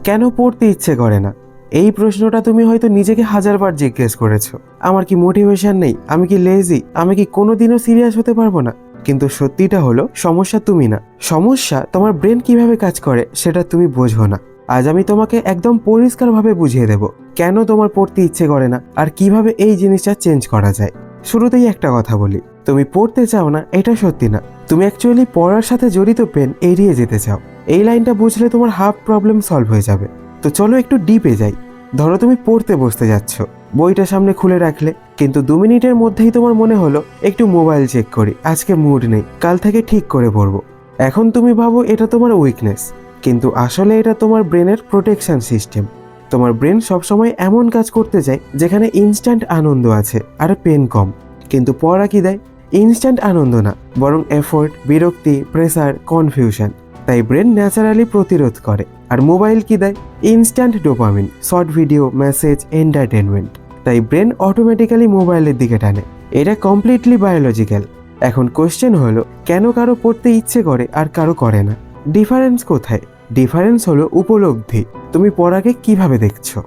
কেন পড়তে ইচ্ছে করে না? এই প্রশ্নটা তুমি হয়তো নিজেকে হাজারবার জিজ্ঞেস করেছো। আমার কি মোটিভেশন নেই? আমি কি লেজি? আমি কি কোনোদিনও সিরিয়াস হতে পারবো না? কিন্তু সত্যিটা হলো, সমস্যা তুমি না, সমস্যা তোমার ব্রেন কিভাবে কাজ করে সেটা তুমি বোঝো না। আজ আমি তোমাকে একদম পরিষ্কারভাবে বুঝিয়ে দেব কেন তোমার পড়তে ইচ্ছে করে না আর কিভাবে এই জিনিসটা চেঞ্জ করা যায়। শুরুতেই একটা কথা বলি, তুমি পড়তে চাও না এটা সত্যি না, তুমি অ্যাকচুয়ালি পড়ার সাথে জড়িত পেন এড়িয়ে যেতে চাও। এই লাইনটা বুঝলে তোমার হাফ প্রবলেম সলভ হয়ে যাবে। তো চলো একটু ডিপে যাই। ধরো তুমি পড়তে বসতে যাচ্ছ, বইটা সামনে খুলে রাখলে, কিন্তু 2 মিনিটের মধ্যেই তোমার মনে হলো একটু মোবাইল চেক করি, আজকে মুড নেই, কাল থেকে ঠিক করে পড়বো। এখন তুমি ভাবো এটা তোমার উইকনেস, কিন্তু আসলে এটা তোমার ব্রেনের প্রোটেকশন সিস্টেম। তোমার ব্রেন সবসময় এমন কাজ করতে চায় যেখানে ইনস্ট্যান্ট আনন্দ আছে আর পেন কম। কিন্তু পড়া কি দেয়? ইনস্ট্যান্ট আনন্দ না, বরং এফোর্ট, বিরক্তি, প্রেসার, কনফিউশন। তাই ব্রেন ন্যাচারালি প্রতিরোধ করে। আর মোবাইল কি দেয়? Instant dopamine, short video, message, entertainment. তাই ব্রেন অটোমেটিক্যালি মোবাইলের দিকে টানে। এটা কমপ্লিটলি বায়োলজিক্যাল। এখন কোশ্চেন হলো, কেন কারো পড়তে ইচ্ছে করে আর কারো করে না? ডিফারেন্স কোথায়? ডিফারেন্স হলো উপলব্ধি। তুমি পড়াকে কিভাবে দেখছো?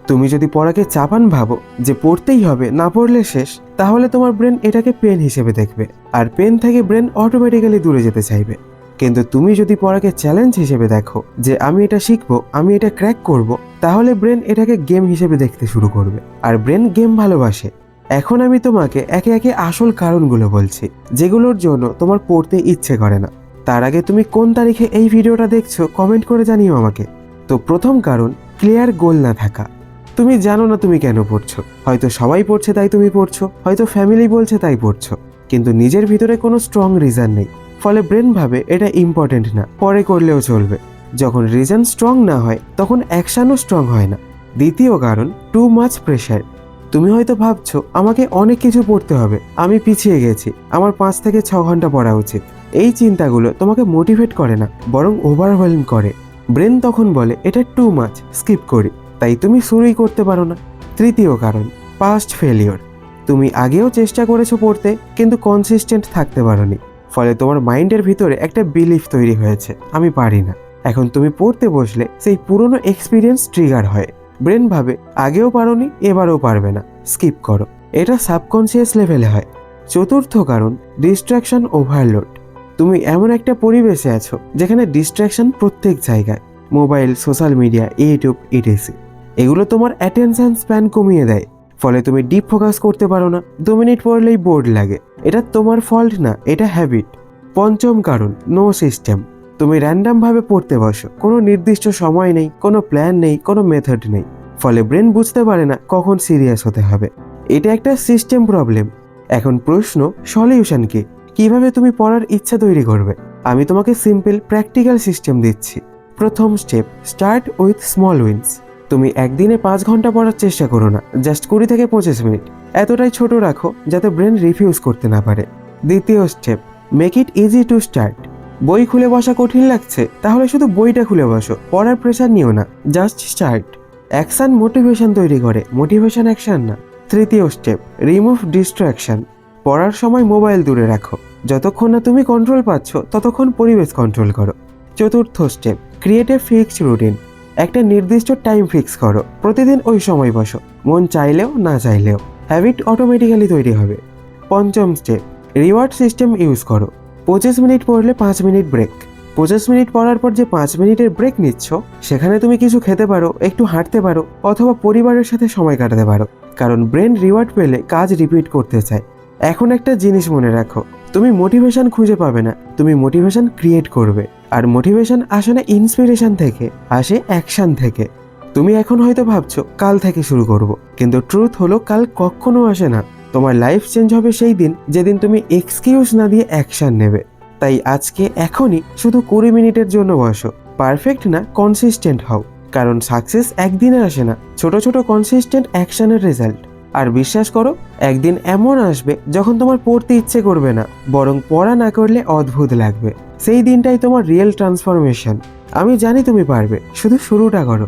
তুমি যদি পড়াকে চাপান ভাবো যে পড়তেই হবে, না পড়লে শেষ, তাহলে তোমার ব্রেন এটাকে পেন হিসেবে দেখবে, আর পেন থেকে ব্রেন অটোমেটিক্যালি দূরে যেতে চাইবে। কিন্তু তুমি যদি পড়াকে চ্যালেঞ্জ হিসেবে দেখো, যে আমি এটা শিখবো, আমি এটা ক্র্যাক করব, তাহলে ব্রেন এটাকে গেম হিসেবে দেখতে শুরু করবে। আর ব্রেন গেম ভালোবাসে। এখন আমি তোমাকে একে একে আসল কারণগুলো বলছি যেগুলোর জন্য তোমার পড়তে ইচ্ছে করে না। তার আগে তুমি কোন তারিখে এই ভিডিওটা দেখছো কমেন্ট করে জানিও আমাকে। তো প্রথম কারণ, ক্লিয়ার গোল না থাকা। তুমি জানো না তুমি কেন পড়ছো। হয়তো সবাই পড়ছে তাই তুমি পড়ছো, হয়তো ফ্যামিলি বলছে তাই পড়ছো, কিন্তু নিজের ভিতরে কোনো স্ট্রং রিজন নেই। ফলে ব্রেন ভাবে এটা ইম্পর্টেন্ট না, পরে করলেও চলবে। যখন রিজন স্ট্রং না হয় তখন অ্যাকশনও স্ট্রং হয় না। দ্বিতীয় কারণ, টু মাচ প্রেশার। তুমি হয়তো ভাবছো আমাকে অনেক কিছু পড়তে হবে, আমি পিছিয়ে গেছি, আমার 5 থেকে 6 ঘন্টা পড়া উচিত। এই চিন্তাগুলো তোমাকে মোটিভেট করে না, বরং ওভারওয়েলম করে। ব্রেন তখন বলে এটা টু মাচ, স্কিপ করি। তাই তুমি শুরুই করতে পারো না। তৃতীয় কারণ, পাস্ট ফেলিওর। তুমি আগেও চেষ্টা করেছো পড়তে, কিন্তু কনসিস্টেন্ট থাকতে পারোনি। ফলে তোমার মাইন্ডের ভিতরে একটা বিলিফ তৈরি হয়েছে, আমি পারি না। এখন তুমি পড়তে বসলে সেই পুরনো এক্সপিরিয়েন্স ট্রিগার হয়। ব্রেন ভাবে আগেও পারোনি, এবারও পারবে না, স্কিপ করো। এটা সাবকনসিয়াস লেভেলে হয়। চতুর্থ কারণ, ডিস্ট্রাকশন ওভারলোড। তুমি এমন একটা পরিবেশে আছো যেখানে ডিস্ট্রাকশন প্রত্যেক জায়গায়, mobile, social media, YouTube, etc. এগুলো তোমার অ্যাটেনশন স্প্যান কমিয়ে দেয়। ফলে তুমি ডিপ ফোকাস করতে পারো না, 2 মিনিট পড়লেই বোর্ড লাগে। এটা তোমার ফল্ট না, এটা হ্যাবিট। পঞ্চম কারণ, নো সিস্টেম। তুমি র্যান্ডাম ভাবে পড়তে বসো, কোনো নির্দিষ্ট সময় নেই, কোনো প্ল্যান নেই, কোনো মেথড নেই। ফলে ব্রেন বুঝতে পারে না কখন সিরিয়াস হতে হবে। এটা একটা সিস্টেম প্রবলেম। এখন প্রশ্ন, সলিউশন কি? কিভাবে তুমি পড়ার ইচ্ছা তৈরি করবে? আমি তোমাকে সিম্পল প্র্যাকটিক্যাল সিস্টেম দিচ্ছি। প্রথম step, start with small wins. তুমি একদিনে 5 ঘন্টা পড়ার চেষ্টা করো না, জাস্ট 20 থেকে 25 মিনিট। এতটাই ছোট রাখো যাতে ব্রেন রিফিউজ করতে না পারে। দ্বিতীয় step, make it easy to start. বই খুলে বসা কঠিন লাগছে, তাহলে শুধু বইটা খুলে বসো, পড়ার প্রেশার নিও না, জাস্ট স্টার্ট। অ্যাকশন মোটিভেশন তৈরি করে, মোটিভেশন অ্যাকশন না। তৃতীয় স্টেপ, রিমুভ ডিস্ট্রাকশন। পড়ার সময় মোবাইল দূরে রাখো। যতক্ষণ না তুমি কন্ট্রোল পাচ্ছ ততক্ষণ পরিবেশ কন্ট্রোল করো। চতুর্থ step, create a fixed routine. একটা নির্দিষ্ট টাইম ফিক্স করো, প্রতিদিন ওই সময় বসো, মন চাইলেও না চাইলেও। হ্যাবিট অটোমেটিক্যালি তৈরি হবে। পঞ্চম স্টেপ, রিওয়ার্ড সিস্টেম ইউজ করো। 25 মিনিট পড়লে 5 মিনিট ব্রেক। 25 মিনিট পড়ার পর যে 5 মিনিটের ব্রেক নিচ্ছ, সেখানে তুমি কিছু খেতে পারো, একটু হাঁটতে পারো, অথবা পরিবারের সাথে সময় কাটাতে পারো। কারণ ব্রেন রিওয়ার্ড পেলে কাজ রিপিট করতে চায়। এখন একটা জিনিস মনে রাখো, তুমি মোটিভেশন খুঁজে পাবে না, তুমি মোটিভেশন ক্রিয়েট করবে। আর মোটিভেশন আসে না ইন্সপিরেশন থেকে, আসে অ্যাকশন থেকে। তুমি এখন হয়তো ভাবছো কাল থেকে শুরু করব, কিন্তু ট্রুথ হলো কাল কখনো আসে না। তোমার লাইফ চেঞ্জ হবে সেই দিন যেদিন তুমি এক্সকিউজ না দিয়ে অ্যাকশন নেবে। তাই আজকে এখনই শুধু 20 মিনিটের জন্য বসো। পারফেক্ট না, কনসিস্টেন্ট হও। কারণ সাকসেস একদিনে আসে না, ছোট ছোট কনসিস্টেন্ট অ্যাকশনের রেজাল্ট। আর বিশ্বাস করো, একদিন এমন আসবে যখন তোমার পড়তে ইচ্ছে করবে না, বরং পড়া না করলে অদ্ভুত লাগবে। সেই দিনটাই তোমার রিয়েল ট্রান্সফরমেশন। আমি জানি তুমি পারবে, শুধু শুরুটা করো।